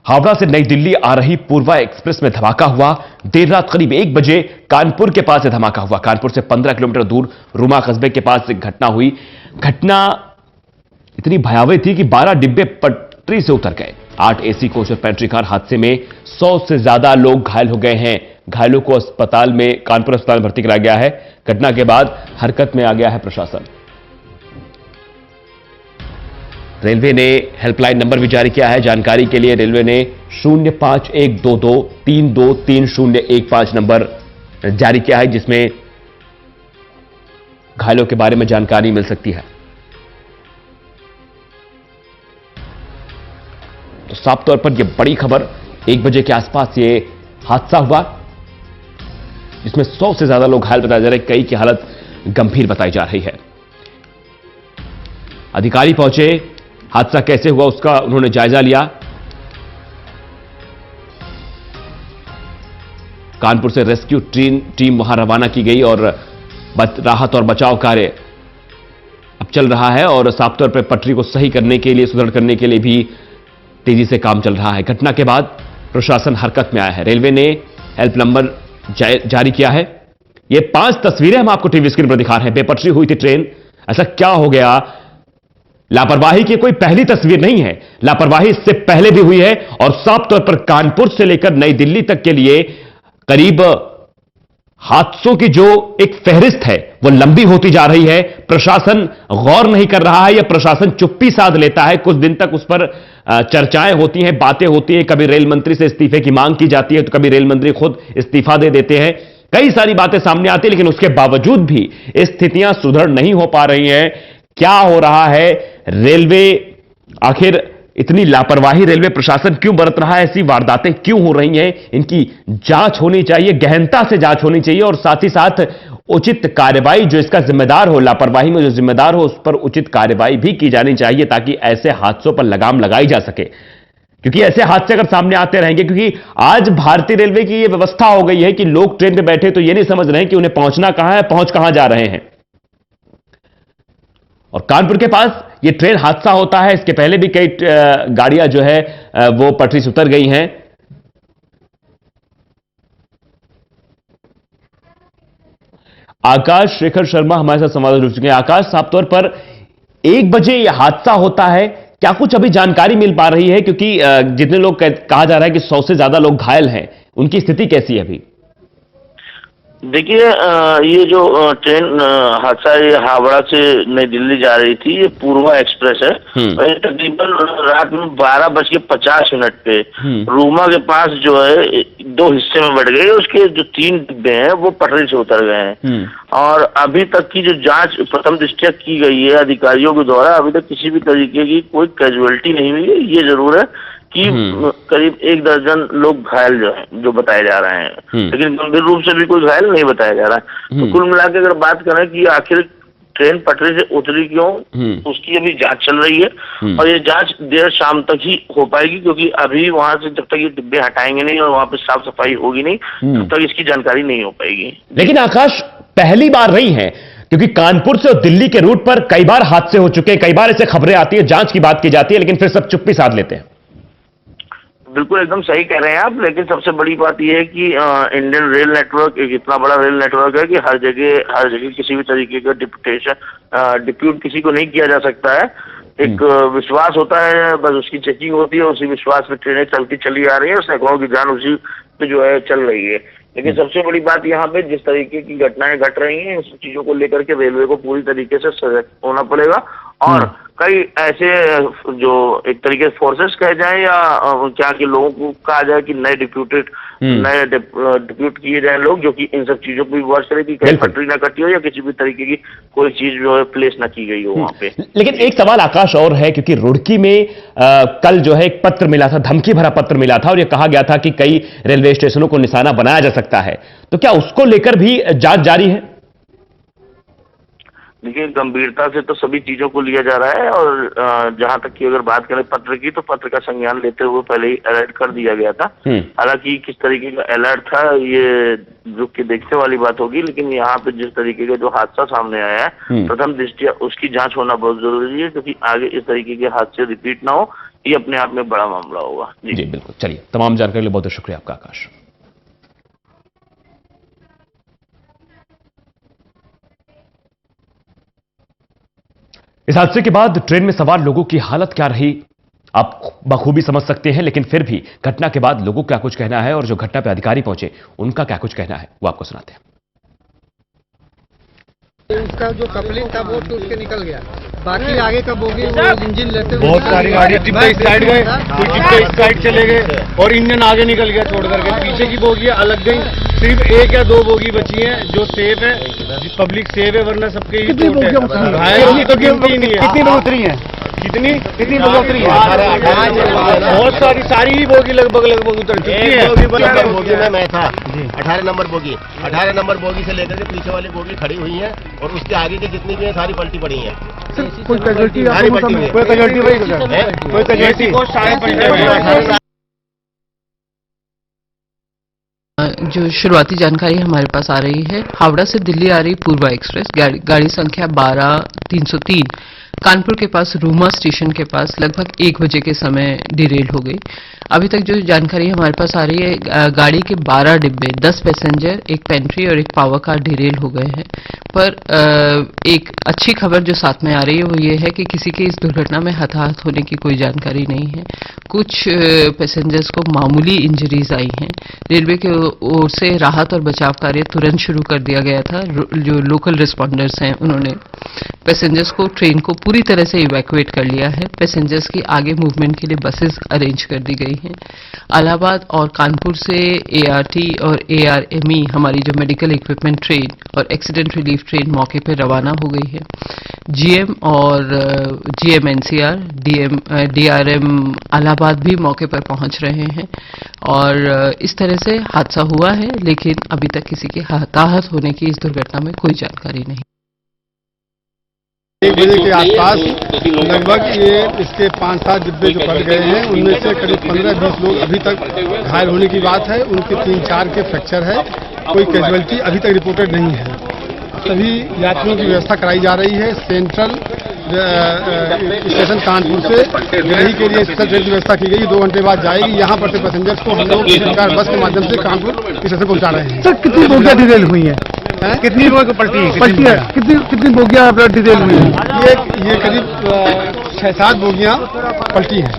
हावड़ा से नई दिल्ली आ रही पूर्वा एक्सप्रेस में धमाका हुआ। देर रात करीब 1 बजे कानपुर के पास से धमाका हुआ। कानपुर से 15 किलोमीटर दूर रूमा कस्बे के पास एक घटना हुई। घटना इतनी भयावह थी कि 12 डिब्बे पटरी से उतर गए। 8 एसी कोच और पेंट्री कार हादसे में 100 से ज्यादा लोग घायल हो गए हैं। घायलों को अस्पताल में कानपुर अस्पताल में भर्ती कराया गया है। घटना के बाद हरकत में आ गया है प्रशासन। रेलवे ने हेल्पलाइन नंबर भी जारी किया है। जानकारी के लिए रेलवे ने 05122323015 नंबर जारी किया है, जिसमें घायलों के बारे में जानकारी मिल सकती है। तो साफ तौर पर यह बड़ी खबर, 1 बजे के आसपास यह हादसा हुआ जिसमें 100 से ज्यादा लोग घायल बताए जा रहे हैं। कई की हालत गंभीर बताई जा रही है। अधिकारी पहुंचे, हादसा कैसे हुआ उसका उन्होंने जायजा लिया। कानपुर से रेस्क्यू टीम वहां रवाना की गई और राहत और बचाव कार्य अब चल रहा है और साफ तौर पर पटरी को सही करने के लिए, सुदृढ़ करने के लिए भी तेजी से काम चल रहा है। घटना के बाद प्रशासन हरकत में आया है। रेलवे ने हेल्प नंबर जारी किया है। ये 5 तस्वीरें हम आपको टीवी स्क्रीन पर दिखा रहे हैं। बेपटरी हुई थी ट्रेन, ऐसा क्या हो गया? लापरवाही की कोई पहली तस्वीर नहीं है, लापरवाही इससे पहले भी हुई है और साफ तौर पर कानपुर से लेकर नई दिल्ली तक के लिए करीब हादसों की जो एक फहरिस्त है वो लंबी होती जा रही है। प्रशासन गौर नहीं कर रहा है या प्रशासन चुप्पी साध लेता है। कुछ दिन तक उस पर चर्चाएं होती हैं, बातें होती हैं। कभी रेल मंत्री से इस्तीफे की मांग की जाती है तो कभी रेल मंत्री खुद इस्तीफा दे देते हैं। कई सारी बातें सामने आती है, लेकिन उसके बावजूद भी स्थितियां सुधर नहीं हो पा रही हैं। क्या हो रहा है? रेलवे आखिर इतनी लापरवाही रेलवे प्रशासन क्यों बरत रहा है? ऐसी वारदातें क्यों हो रही हैं? इनकी जांच होनी चाहिए, गहनता से जांच होनी चाहिए और साथ ही साथ उचित कार्रवाई, जो इसका जिम्मेदार हो, लापरवाही में जो जिम्मेदार हो, उस पर उचित कार्रवाई भी की जानी चाहिए ताकि ऐसे हादसों पर लगाम लगाई जा सके। क्योंकि ऐसे हादसे अगर सामने आते रहेंगे, क्योंकि आज भारतीय रेलवे की यह व्यवस्था हो गई है कि लोग ट्रेन में बैठे तो यह नहीं समझ रहे हैं कि उन्हें पहुंचना कहां है, पहुंच कहां जा रहे हैं। और कानपुर के पास ये ट्रेन हादसा होता है, इसके पहले भी कई गाड़ियां जो है वो पटरी से उतर गई हैं। आकाश शेखर शर्मा हमारे साथ संवाददाता जुड़ चुके हैं। आकाश, साफ तौर पर 1 बजे यह हादसा होता है, क्या कुछ अभी जानकारी मिल पा रही है? क्योंकि जितने लोग कहा जा रहा है कि 100 से ज्यादा लोग घायल हैं, उनकी स्थिति कैसी है अभी? देखिए, ये जो ट्रेन हादसा ये हावड़ा से नई दिल्ली जा रही थी, ये पूर्वा एक्सप्रेस है और ये तकरीबन रात में 12:50 पे रूमा के पास जो है 2 हिस्से में बढ़ गई। उसके जो 3 डिब्बे हैं वो पटरी से उतर गए हैं और अभी तक की जो जांच प्रथम दृष्टया की गई है अधिकारियों के द्वारा, अभी तक किसी भी तरीके की कोई कैजुअलिटी नहीं हुई है। ये जरूर है कि करीब 1 दर्जन लोग घायल जो बताए जा रहे हैं, लेकिन गंभीर रूप से भी कोई घायल नहीं बताया जा रहा है। तो कुल मिला के अगर बात करें कि आखिर ट्रेन पटरी से उतरी क्यों, उसकी अभी जांच चल रही है और ये जांच देर शाम तक ही हो पाएगी, क्योंकि अभी वहां से जब तक ये डिब्बे हटाएंगे नहीं और वहां पे साफ सफाई होगी नहीं, तब तक इसकी जानकारी नहीं हो पाएगी। लेकिन आकाश, पहली बार नहीं है, क्योंकि कानपुर से और दिल्ली के रूट पर कई बार हादसे हो चुके हैं, कई बार ऐसे खबरें आती है, जांच की बात की जाती है, लेकिन फिर सब चुप्पी साध लेते हैं। बिल्कुल एकदम सही कह रहे हैं आप, लेकिन सबसे बड़ी बात यह है कि इंडियन रेल नेटवर्क एक इतना बड़ा रेल नेटवर्क है कि हर जगह किसी भी तरीके का डिप्यूट किसी को नहीं किया जा सकता है। एक विश्वास होता है, बस उसकी चेकिंग होती है, उसी विश्वास में ट्रेनें चलती चली आ रही है और सैकड़ों की जान उसी पे जो है चल रही है। लेकिन सबसे बड़ी बात यहाँ पे जिस तरीके की घटनाएं घट रही हैं, उस चीजों को लेकर के रेलवे को पूरी तरीके से सजग होना पड़ेगा और कई ऐसे जो एक तरीके से फोर्सेस कहे जाए या क्या कि लोगों को कहा जाए कि नए डिप्यूट किए जाए लोग, जो कि इन सब चीजों को भी वर्ष करें कि कहीं पटरी ना कटी हो या किसी भी तरीके की कोई चीज जो है प्लेस ना की गई हो वहां पे। लेकिन एक सवाल आकाश और है, क्योंकि रुड़की में कल जो है एक पत्र मिला था, धमकी भरा पत्र मिला था और यह कहा गया था कि कई रेलवे स्टेशनों को निशाना बनाया जा सकता है, तो क्या उसको लेकर भी जांच जारी है? देखिए, गंभीरता से तो सभी चीजों को लिया जा रहा है और जहां तक की अगर बात करें पत्र की, तो पत्र का संज्ञान लेते हुए पहले ही अलर्ट कर दिया गया था। हालांकि किस तरीके का अलर्ट था ये रुक के देखने वाली बात होगी, लेकिन यहाँ पे जिस तरीके का जो हादसा सामने आया है, प्रथम दृष्टया उसकी जांच होना बहुत जरूरी है, क्योंकि आगे इस तरीके के हादसे रिपीट ना हो, ये अपने आप में बड़ा मामला होगा। जी बिल्कुल। चलिए, तमाम जानकारी के लिए बहुत बहुत शुक्रिया आपका आकाश। इस हादसे के बाद ट्रेन में सवार लोगों की हालत क्या रही आप बखूबी समझ सकते हैं, लेकिन फिर भी घटना के बाद लोगों का कुछ कहना है और जो घटना पे अधिकारी पहुंचे उनका क्या कुछ कहना है वो आपको सुनाते हैं। उसका जो कपलिंग था वो टूट के निकल गया, बाकी आगे का बोगी वो इंजन लेते हुए बहुत सारी गाड़ी डिब्बे इस साइड गए, कुछ डिब्बे इस साइड चले गए और इंजन आगे निकल गया छोड़ करके। पीछे की बोगी अलग गई, सिर्फ 1 या 2 बोगी बची हैं जो सेफ है, पब्लिक सेफ है, वरना सबके ही कितनी बोगियां तो गिनती नहीं है। कितनी लोग उतरी है? कितनी लोग उतरी है? बहुत सारी ही बोगी लगभग उतर चुकी है। बोगी में मैं था 18 नंबर बोगी, 18 नंबर बोगी से लेकर के पीछे वाली बोगी खड़ी हुई है और उसके आगे की जितनी भी है सारी पलटी पड़ी है। कोई कैजुअल्टी सारी पलटी हुई है। कोई कैजुअल्टी जो शुरुआती जानकारी हमारे पास आ रही है, हावड़ा से दिल्ली आ रही पूर्वा एक्सप्रेस गाड़ी संख्या 12303 कानपुर के पास रूमा स्टेशन के पास लगभग 1 बजे के समय डिरेल हो गई। अभी तक जो जानकारी हमारे पास आ रही है, गाड़ी के 12 डिब्बे, 10 पैसेंजर, एक पेंट्री और एक पावर कार डिरेल हो गए हैं। पर एक अच्छी खबर जो साथ में आ रही है वो ये है कि किसी के इस दुर्घटना में हताहत होने की कोई जानकारी नहीं है। कुछ पैसेंजर्स को मामूली इंजरीज आई हैं। रेलवे की ओर से राहत और बचाव कार्य तुरंत शुरू कर दिया गया था। जो लोकल रिस्पॉन्डर्स हैं उन्होंने पैसेंजर्स को ट्रेन को पूरी तरह से इवैक्यूएट कर लिया है। पैसेंजर्स की आगे मूवमेंट के लिए बसेस अरेंज कर दी गई हैं। इलाहाबाद और कानपुर से एआरटी और एआरएमई हमारी जो मेडिकल इक्विपमेंट ट्रेन और एक्सीडेंट रिलीफ ट्रेन मौके पर रवाना हो गई है। जीएम और जीएमएनसीआर, डीआरएम इलाहाबाद भी मौके पर पहुंच रहे हैं और इस तरह से हादसा हुआ है, लेकिन अभी तक किसी के हताहत होने की इस दुर्घटना में कोई जानकारी नहीं। 1 बजे के आसपास लगभग ये इसके 5-7 डिब्बे जो पड़ गए हैं उनमें से करीब 15-20 लोग अभी तक घायल होने की बात है। उनके 3-4 के फ्रैक्चर है, कोई कैजुअल्टी अभी तक रिपोर्टेड नहीं है। सभी यात्रियों की व्यवस्था कराई जा रही है। सेंट्रल स्टेशन कानपुर से दिल्ली के लिए स्पेशल ट्रेन की व्यवस्था की गई, 2 घंटे बाद जाएगी। यहाँ पर से पैसेंजर्स को हम लोग सरकार बस के माध्यम से कानपुर स्टेशन पहुँचा रहे हैं। सर, कितनी बोगियां डिटेल हुई हैं? कितनी लोग पलटी है? कितनी बोगियां डिटेल हुई हैं? ये करीब 6-7 बोगियां पलटी हैं।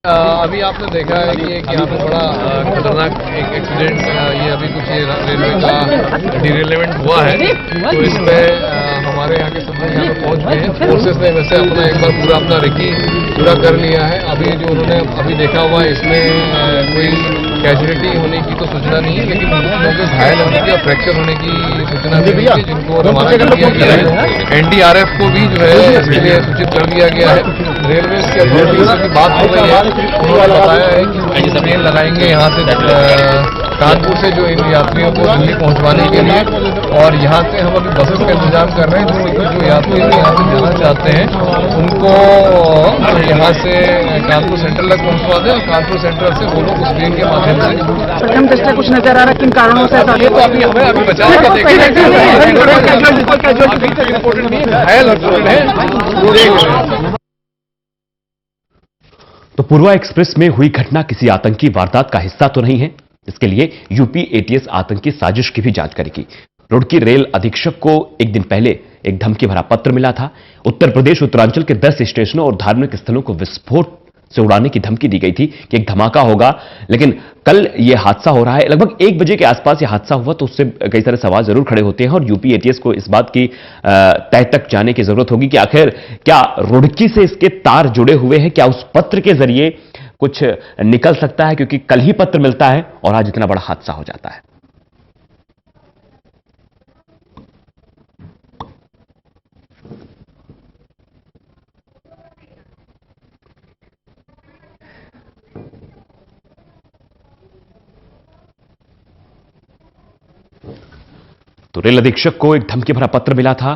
अभी आपने देखा है कि एक यहाँ पे बड़ा खतरनाक एक एक्सीडेंट, ये अभी कुछ रेलवे का डिरेलमेंट हुआ है, तो इस पे हमारे यहाँ के सब लोग यहाँ पे पहुँच गए हैं। फोर्सेस ने वैसे अपना एक बार पूरा अपना रेकी पूरा कर लिया है। अभी जो उन्होंने अभी देखा हुआ है इसमें कोई कैजुअलिटी होने की तो सूचना नहीं है, लेकिन लोगों के घायल होने की और फ्रैक्चर होने की सूचना मिली है, जिनको रवाना कर दिया गया है। एनडीआरएफ को भी जो है इसके लिए सूचित कर दिया गया है। रेलवे की अथॉरिटीज की बात हो रही है, उन्होंने बताया है कि ट्रेन लगाएंगे यहाँ से कानपुर से जो इन यात्रियों को दिल्ली पहुंचवाने के लिए, और यहाँ से हम अभी बसेस का इंतजाम कर रहे हैं जिससे कि जो यात्री यहाँ से जाना चाहते हैं उनको यहाँ से कानपुर सेंट्रल तक पहुंचवा दें और कानपुर सेंट्रल से वो लोग उस ट्रेन के माध्यम से। प्रथम दृष्टया कुछ नजर आ रहा है किन कारणों से ऐसा? तो अभी हमें अभी बचा के देखेंगे, इम्पोर्टेंट नहीं है, घायल है। तो पूर्वा एक्सप्रेस में हुई घटना किसी आतंकी वारदात का हिस्सा तो नहीं है। इसके लिए यूपी एटीएस आतंकी साजिश की भी जांच करेगी। रुड़की रेल अधीक्षक को एक दिन पहले एक धमकी भरा पत्र मिला था। उत्तर प्रदेश उत्तरांचल के 10 स्टेशनों और धार्मिक स्थलों को विस्फोट से उड़ाने की धमकी दी गई थी कि एक धमाका होगा, लेकिन कल यह हादसा हो रहा है। लगभग 1 बजे के आसपास यह हादसा हुआ, तो उससे कई सारे सवाल जरूर खड़े होते हैं और यूपी एटीएस को इस बात की तह तक जाने की जरूरत होगी कि आखिर क्या रुड़की से इसके तार जुड़े हुए हैं, क्या उस पत्र के जरिए कुछ निकल सकता है, क्योंकि कल ही पत्र मिलता है और आज इतना बड़ा हादसा हो जाता है। तो रेल अधीक्षक को एक धमकी भरा पत्र मिला था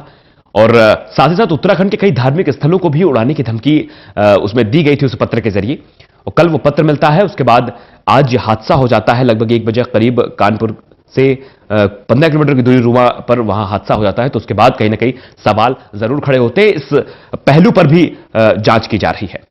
और साथ ही साथ उत्तराखंड के कई धार्मिक स्थलों को भी उड़ाने की धमकी उसमें दी गई थी उस पत्र के जरिए। और कल वो पत्र मिलता है, उसके बाद आज ये हादसा हो जाता है। लगभग 1 बजे करीब कानपुर से 15 किलोमीटर की दूरी रूमा पर वहां हादसा हो जाता है, तो उसके बाद कहीं ना कहीं सवाल जरूर खड़े होते हैं। इस पहलू पर भी जांच की जा रही है।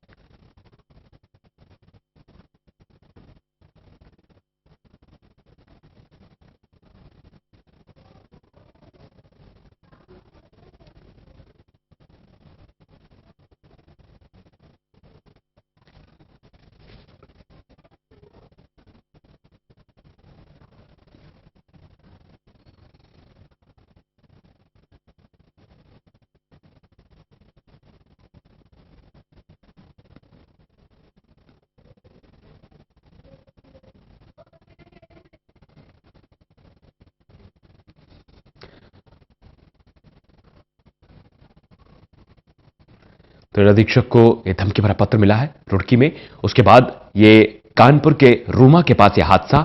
तो अधीक्षक को यह धमकी भरा पत्र मिला है रुड़की में। उसके बाद ये कानपुर के रूमा के पास यह हादसा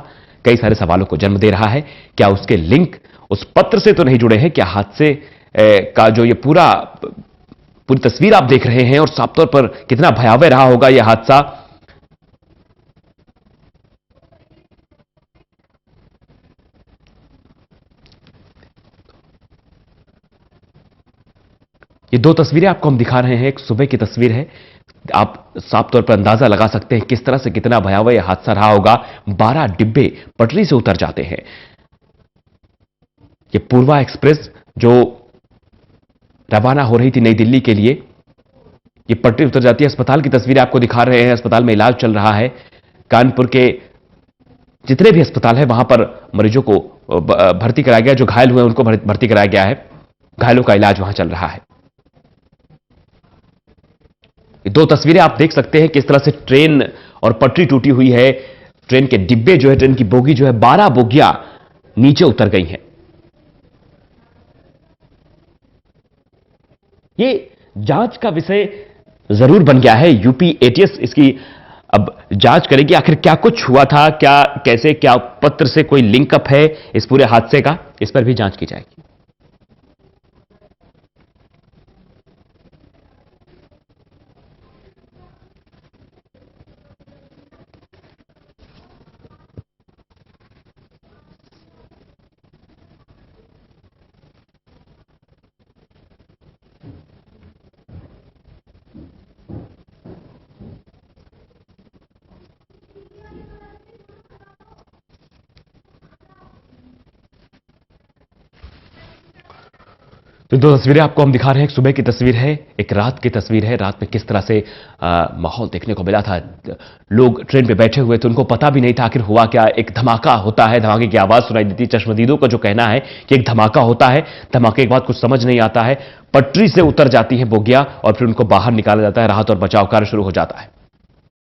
कई सारे सवालों को जन्म दे रहा है। क्या उसके लिंक उस पत्र से तो नहीं जुड़े हैं? क्या हादसे का जो ये पूरी तस्वीर आप देख रहे हैं और साफ तौर पर कितना भयावह रहा होगा यह हादसा, ये दो तस्वीरें आपको हम दिखा रहे हैं। एक सुबह की तस्वीर है, आप साफ तौर पर अंदाजा लगा सकते हैं किस तरह से कितना भयावह यह हादसा रहा होगा। 12 डिब्बे पटरी से उतर जाते हैं। ये पूर्वा एक्सप्रेस जो रवाना हो रही थी नई दिल्ली के लिए, ये पटरी उतर जाती है। अस्पताल की तस्वीरें आपको दिखा रहे हैं। अस्पताल में इलाज चल रहा है। कानपुर के जितने भी अस्पताल है वहां पर मरीजों को भर्ती कराया गया, जो घायल हुए उनको भर्ती कराया गया है। घायलों का इलाज वहां चल रहा है। दो तस्वीरें आप देख सकते हैं किस तरह से ट्रेन और पटरी टूटी हुई है। ट्रेन के डिब्बे जो है, ट्रेन की बोगी जो है, 12 बोगियां नीचे उतर गई हैं। ये जांच का विषय जरूर बन गया है। यूपी एटीएस इसकी अब जांच करेगी आखिर क्या कुछ हुआ था, क्या कैसे, क्या पत्र से कोई लिंकअप है इस पूरे हादसे का, इस पर भी जांच की जाएगी। तो दो तस्वीरें आपको हम दिखा रहे हैं। एक सुबह की तस्वीर है, एक रात की तस्वीर है। रात में किस तरह से माहौल देखने को मिला था। लोग ट्रेन पे बैठे हुए थे, उनको पता भी नहीं था आखिर हुआ क्या। एक धमाका होता है, धमाके की आवाज सुनाई देती है। चश्मदीदों का जो कहना है कि एक धमाका होता है, धमाके के बाद कुछ समझ नहीं आता है, पटरी से उतर जाती है बोगियां और फिर उनको बाहर निकाला जाता है। राहत और बचाव कार्य शुरू हो जाता है।